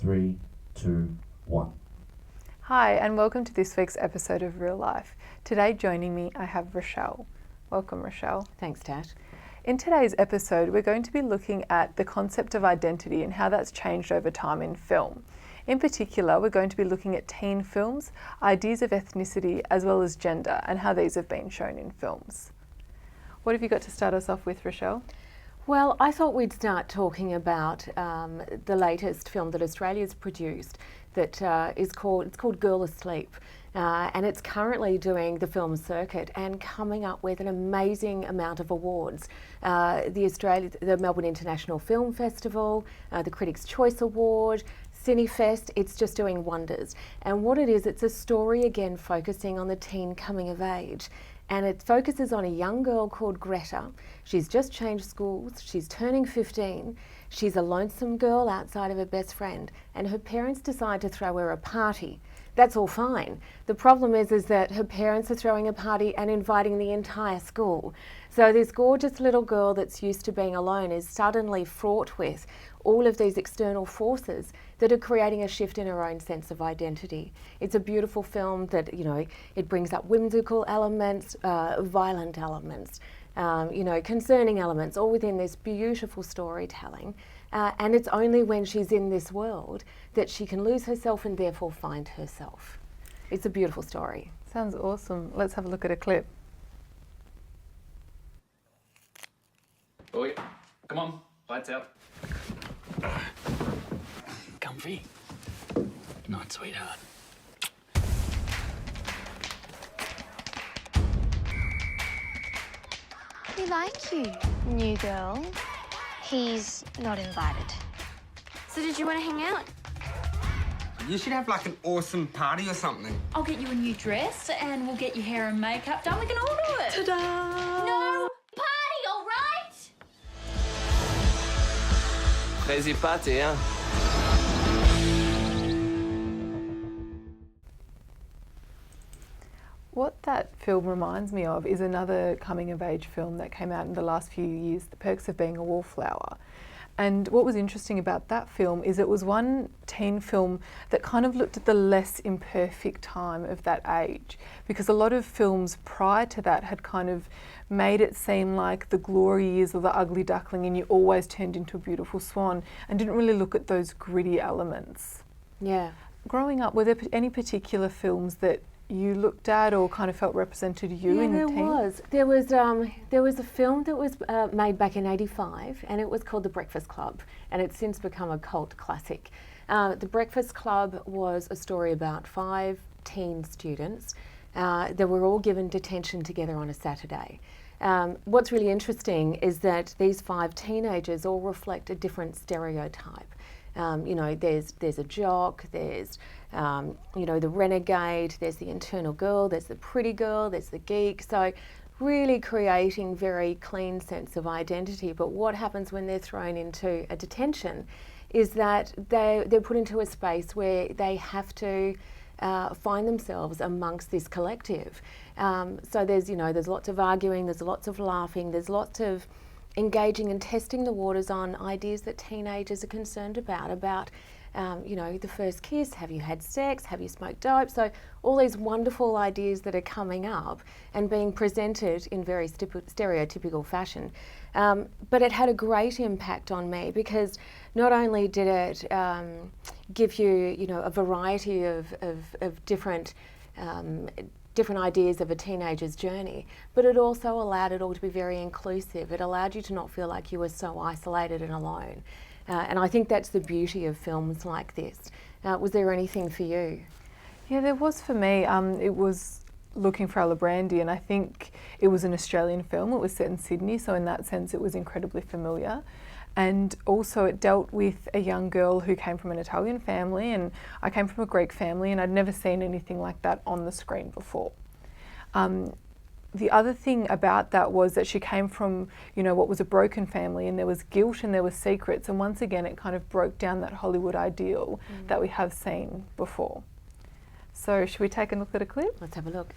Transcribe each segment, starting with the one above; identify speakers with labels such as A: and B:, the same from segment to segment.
A: 3, 2, 1.
B: Hi, and welcome to this week's episode of Real Life. Today joining me, I have Rochelle. Welcome, Rochelle.
C: Thanks, Tash.
B: In today's episode, we're going to be looking at the concept of identity and how that's changed over time in film. In particular, we're going to be looking at teen films, ideas of ethnicity, as well as gender, and how these have been shown in films. What have you got to start us off with, Rochelle?
C: Well, I thought we'd start talking about the latest film that Australia's produced that it's called Girl Asleep. And it's currently doing the film circuit and coming up with an amazing amount of awards. The Melbourne International Film Festival, the Critics' Choice Award, Cinefest, it's just doing wonders. And what it is, it's a story again focusing on the teen coming of age. And it focuses on a young girl called Greta. She's just changed schools, she's turning 15, she's a lonesome girl outside of her best friend, and her parents decide to throw her a party. That's all fine. The problem is that her parents are throwing a party and inviting the entire school. So this gorgeous little girl that's used to being alone is suddenly fraught with all of these external forces that are creating a shift in her own sense of identity. It's a beautiful film that, it brings up whimsical elements, violent elements, concerning elements, all within this beautiful storytelling. And it's only when she's in this world that she can lose herself and therefore find herself. It's a beautiful story.
B: Sounds awesome. Let's have a look at a clip.
D: Boy, come on, lights out.
E: Comfy? Not, sweetheart.
F: We like you, new girl. He's not invited. So did you want to hang out?
G: You should have like an awesome party or something.
H: I'll get you a new dress and we'll get your hair and makeup done. We can all do it.
E: Ta-da!
H: No! Party, all right?
E: Crazy party, huh?
B: What that film reminds me of is another coming-of-age film that came out in the last few years, The Perks of Being a Wallflower. And what was interesting about that film is it was one teen film that kind of looked at the less imperfect time of that age, because a lot of films prior to that had kind of made it seem like the glory years or the ugly duckling and you always turned into a beautiful swan, and didn't really look at those gritty elements.
C: Yeah.
B: Growing up, were there any particular films that you looked at or kind of felt represented you in the teen?
C: There was a film that was made back in '85, and it was called The Breakfast Club, and it's since become a cult classic. The Breakfast Club was a story about 5 teen students that were all given detention together on a Saturday. What's really interesting is that these 5 teenagers all reflect a different stereotype. There's a jock, there's the renegade, there's the internal girl, there's the pretty girl, there's the geek. So really creating very clean sense of identity. But what happens when they're thrown into a detention is that they're put into a space where they have to find themselves amongst this collective. So there's lots of arguing, there's lots of laughing, there's lots of engaging and testing the waters on ideas that teenagers are concerned about the first kiss, have you had sex, have you smoked dope? So all these wonderful ideas that are coming up and being presented in very stereotypical fashion. But it had a great impact on me because not only did it give you, a variety of different ideas of a teenager's journey, but it also allowed it all to be very inclusive. It allowed you to not feel like you were so isolated and alone. And I think that's the beauty of films like this. Was there anything for you?
B: Yeah, there was for me. It was Looking for Brandy, and I think it was an Australian film. It was set in Sydney, so in that sense it was incredibly familiar. And also it dealt with a young girl who came from an Italian family, and I came from a Greek family, and I'd never seen anything like that on the screen before. The other thing about that was that she came from, what was a broken family, and there was guilt and there were secrets, and once again it kind of broke down that Hollywood ideal that we have seen before. So should we take a look at a clip?
C: Let's have a look.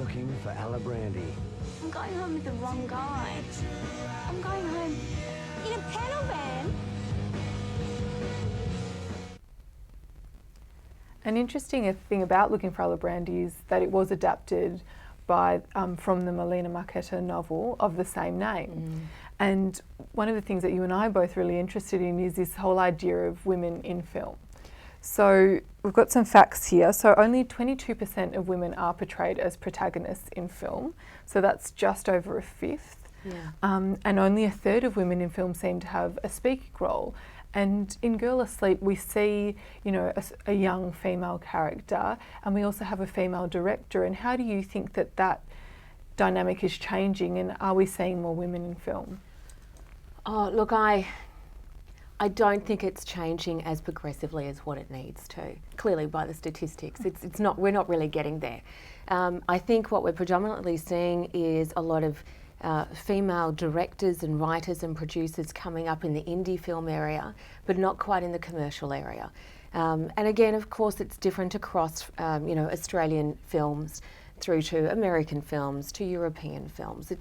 I: looking for Alibrandi.
F: I'm going home with the wrong guy. I'm going home in a panel van.
B: An interesting thing about Looking for Alibrandi is that it was adapted by from the Melina Marchetta novel of the same name. And one of the things that you and I are both really interested in is this whole idea of women in film. So we've got some facts here. So only 22% of women are portrayed as protagonists in film. So that's just over a fifth.
C: Yeah.
B: And only a third of women in film seem to have a speaking role. And in Girl Asleep, we see, you know, a young female character, and we also have a female director. And how do you think that that dynamic is changing, and are we seeing more women in film?
C: Oh, look, I don't think it's changing as progressively as what it needs to. Clearly, by the statistics, it's not. We're not really getting there. I think what we're predominantly seeing is a lot of female directors and writers and producers coming up in the indie film area, but not quite in the commercial area. And again, of course, it's different across, you know, Australian films through to American films to European films.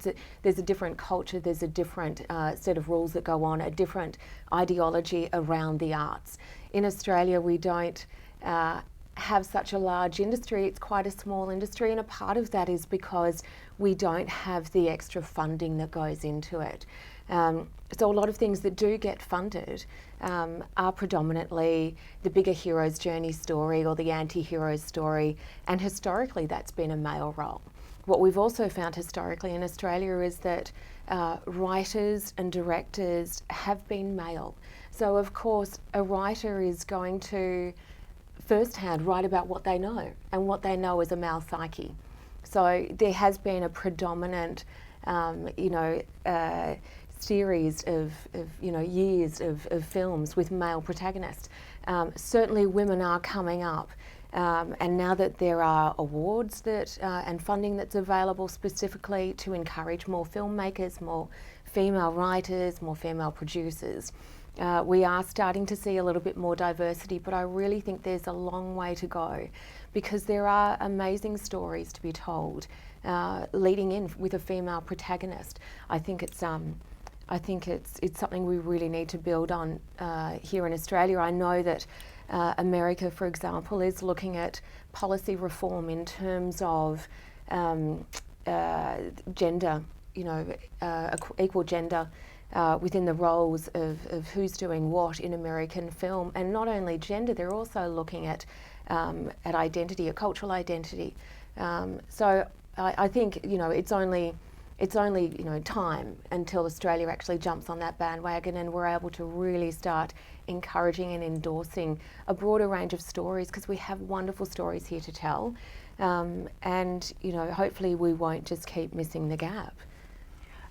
C: There's a different culture, there's a different set of rules that go on, a different ideology around the arts. In Australia, we don't have such a large industry. It's quite a small industry, and a part of that is because we don't have the extra funding that goes into it. So a lot of things that do get funded are predominantly the bigger hero's journey story or the anti-hero's story, and historically that's been a male role. What we've also found historically in Australia is that writers and directors have been male. So of course a writer is going to firsthand write about what they know, and what they know is a male psyche. So there has been a predominant, you know, series of you know, years of films with male protagonists. Certainly women are coming up, and now that there are awards that and funding that's available specifically to encourage more filmmakers, more female writers, more female producers, we are starting to see a little bit more diversity, but I really think there's a long way to go, because there are amazing stories to be told leading in with a female protagonist. I think it's something we really need to build on here in Australia. I know that America, for example, is looking at policy reform in terms of gender, you know, equal gender within the roles of who's doing what in American film. And not only gender, they're also looking at identity, a cultural identity. So I think, you know, it's only you know, time until Australia actually jumps on that bandwagon and we're able to really start encouraging and endorsing a broader range of stories, because we have wonderful stories here to tell, and you know, hopefully we won't just keep missing the gap.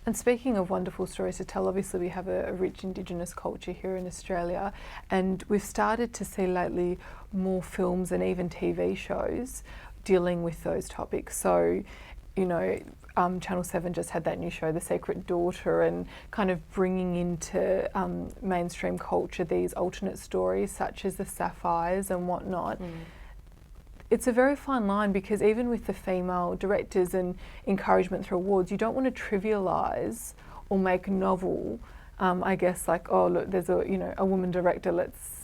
B: And speaking of wonderful stories to tell, obviously we have a rich Indigenous culture here in Australia, and we've started to see lately more films and even TV shows dealing with those topics. So, you know, Channel 7 just had that new show, The Secret Daughter, and kind of bringing into mainstream culture these alternate stories such as the Sapphires and whatnot. It's a very fine line, because even with the female directors and encouragement through awards, you don't want to trivialise or make a novel, I guess, like, oh look, there's a woman director, let's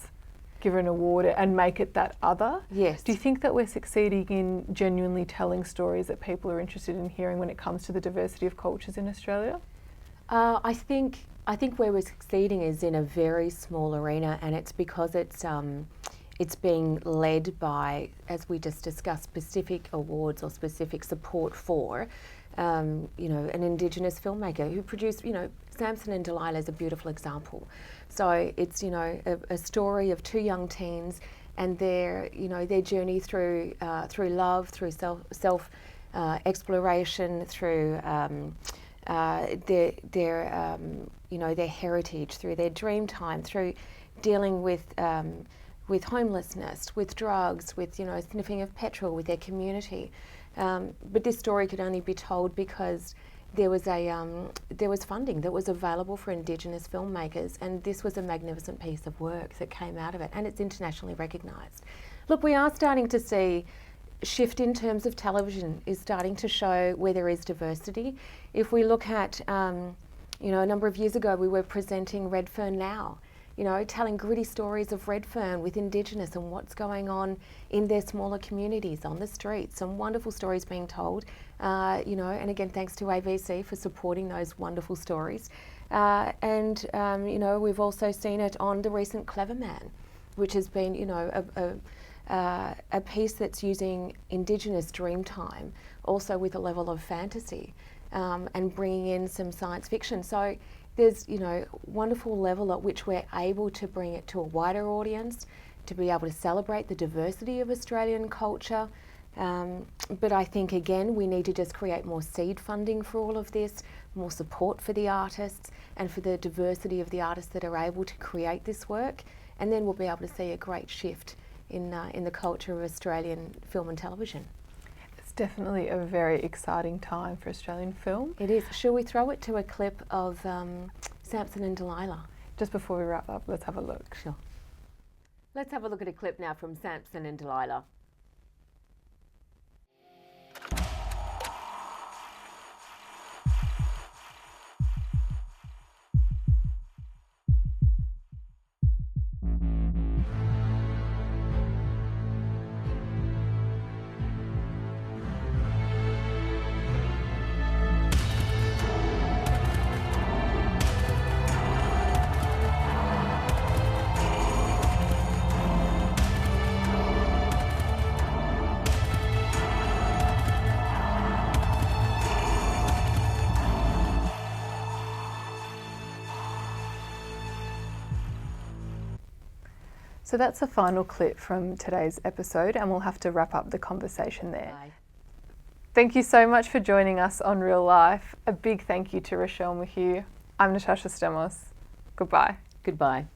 B: give her an award and make it that other.
C: Yes.
B: Do you think that we're succeeding in genuinely telling stories that people are interested in hearing when it comes to the diversity of cultures in Australia?
C: I think where we're succeeding is in a very small arena, and it's because it's being led by, as we just discussed, specific awards or specific support for, you know, an Indigenous filmmaker who produced, you know, Samson and Delilah is a beautiful example. So it's, you know, a story of two young teens and their, you know, their journey through love, through self exploration, through their you know, their heritage, through their dream time, through dealing with homelessness, with drugs, with, you know, sniffing of petrol, with their community. But this story could only be told because there was funding that was available for Indigenous filmmakers, and this was a magnificent piece of work that came out of it, and it's internationally recognised. Look, we are starting to see shift in terms of television is starting to show where there is diversity. If we look at, you know, a number of years ago we were presenting Redfern Now, you know, telling gritty stories of Redfern with Indigenous and what's going on in their smaller communities, on the streets. Some wonderful stories being told, you know, and again, thanks to AVC for supporting those wonderful stories. You know, we've also seen it on the recent Clever Man, which has been, you know, a piece that's using Indigenous dream time, also with a level of fantasy, and bringing in some science fiction. So there's, you know, wonderful level at which we're able to bring it to a wider audience, to be able to celebrate the diversity of Australian culture. But I think, again, we need to just create more seed funding for all of this, more support for the artists and for the diversity of the artists that are able to create this work. And then we'll be able to see a great shift in the culture of Australian film and television.
B: It's definitely a very exciting time for Australian film.
C: It is. Shall we throw it to a clip of Samson and Delilah?
B: Just before we wrap up, let's have a look.
C: Sure. Let's have a look at a clip now from Samson and Delilah.
B: So that's the final clip from today's episode, and we'll have to wrap up the conversation there.
C: Bye.
B: Thank you so much for joining us on Real Life. A big thank you to Rochelle McHugh. I'm Natasha Stemos. Goodbye.
C: Goodbye.